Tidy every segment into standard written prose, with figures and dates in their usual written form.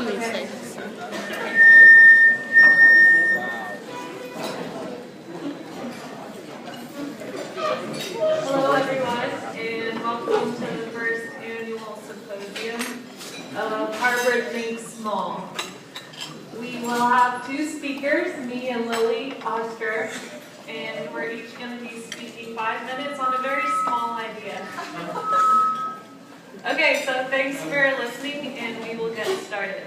on these things. Hello everyone, and welcome to the first annual symposium of Harvard Think Small. We will have two speakers, me and Lily Oscar, and we're each going to be speaking 5 minutes on a very small idea. Okay, so thanks for listening, and we will get started.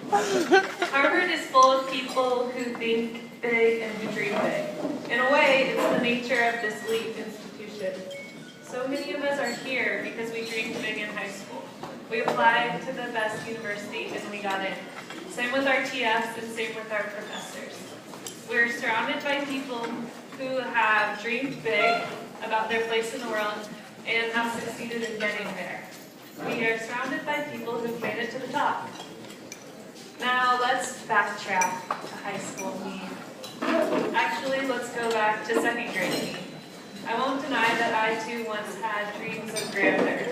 Harvard is full of people who think big and who dream big. In a way, it's the nature of this elite institution. So many of us are here because we dreamed big in high school. We applied to the best university and we got in. Same with our TFs and same with our professors. We're surrounded by people who have dreamed big about their place in the world and have succeeded in getting there. We are surrounded by people who've made it to the top. Now let's backtrack to high school me. Actually, let's go back to second grade me. I won't deny that I too once had dreams of grandeur.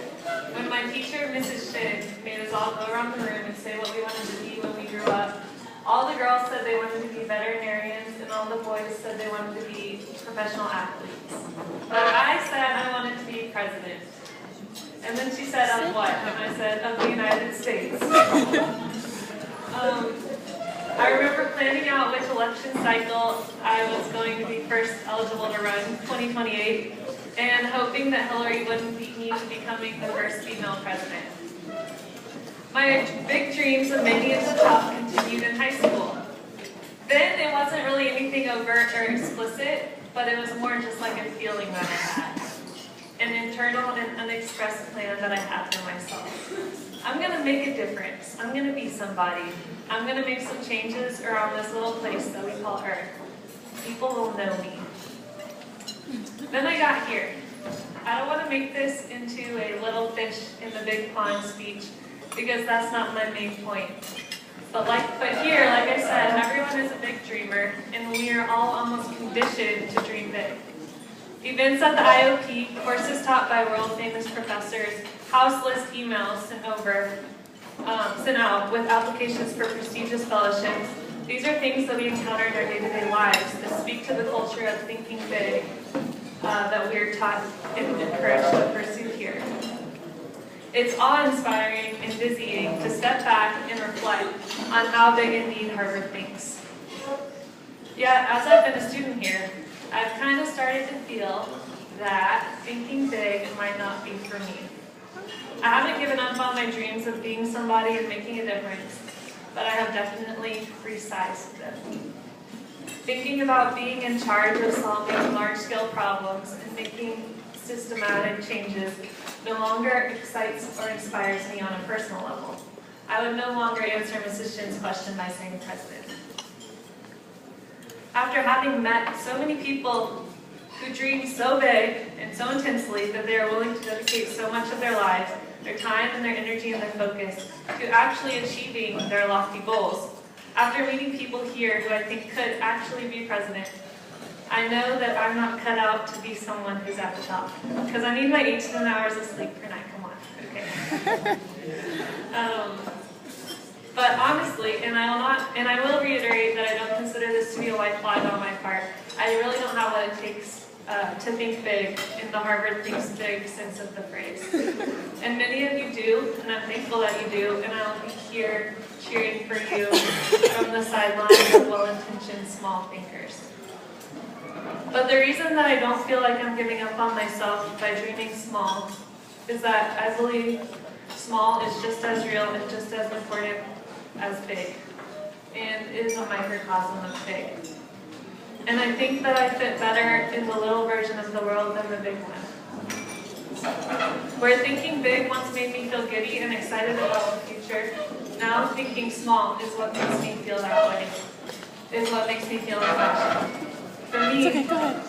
When my teacher, Mrs. Shin, made us all go around the room and say what we wanted to be when we grew up, all the girls said they wanted to be veterinarians and all the boys said they wanted to be professional athletes. But I said I wanted to be president. And then she said, of what? And I said, of the United States. I remember planning out which election cycle I was going to be first eligible to run, 2028, and hoping that Hillary wouldn't beat me to becoming the first female president. My big dreams of making it to the top continued in high school. Then it wasn't really anything overt or explicit, but it was more just like a feeling that I had. An internal and unexpressed plan that I had for myself. I'm going to make a difference. I'm going to be somebody. I'm going to make some changes around this little place that we call Earth. People will know me. Then I got here. I don't want to make this into a little fish in the big pond speech because that's not my main point. But here, like I said, everyone is a big dreamer and we are all almost conditioned to dream big. Events at the IOP, courses taught by world-famous professors, house list emails sent out with applications for prestigious fellowships. These are things that we encounter in our day-to-day lives that speak to the culture of thinking big that we are taught and encouraged to pursue here. It's awe-inspiring and dizzying to step back and reflect on how big indeed Harvard thinks. Yet, as I've been a student here, I've kind of started to feel that thinking big might not be for me. I haven't given up on my dreams of being somebody and making a difference, but I have definitely resized them. Thinking about being in charge of solving large-scale problems and making systematic changes no longer excites or inspires me on a personal level. I would no longer answer Mrs. Shin's question by saying president. After having met so many people who dream so big and so intensely that they are willing to dedicate so much of their lives, their time and their energy and their focus to actually achieving their lofty goals, after meeting people here who I think could actually be president, I know that I'm not cut out to be someone who's at the top. Because I need my 8 to 10 hours of sleep per night, come on, okay. But honestly, and I will reiterate that I don't consider this to be a white flag on my part. I really don't have what it takes to think big in the Harvard thinks big sense of the phrase. And many of you do, and I'm thankful that you do, and I'll be here cheering for you from the sidelines of well-intentioned small thinkers. But the reason that I don't feel like I'm giving up on myself by dreaming small is that I believe small is just as real and just as important as big, and is a microcosm of big. And I think that I fit better in the little version of the world than the big one. Where thinking big once made me feel giddy and excited about the future, now thinking small is what makes me feel that way, is what makes me feel reflection. For me,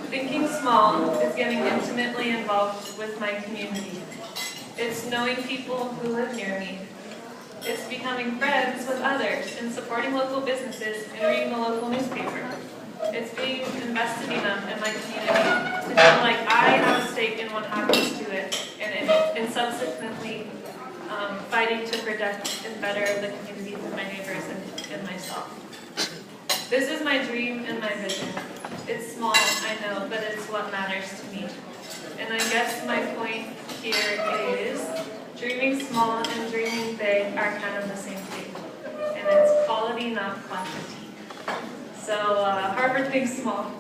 thinking small is getting intimately involved with my community. It's knowing people who live near me. It's becoming friends with others and supporting local businesses and reading the local newspaper. It's being invested enough in my community to feel like I have a stake in what happens to it and subsequently fighting to protect and better the communities and my neighbors and myself. This is my dream and my vision. It's small, I know, but it's what matters to me. And I guess my point here is dreaming small and dreaming big are kind of the same thing. And it's quality, not quantity. So Harvard thinks small.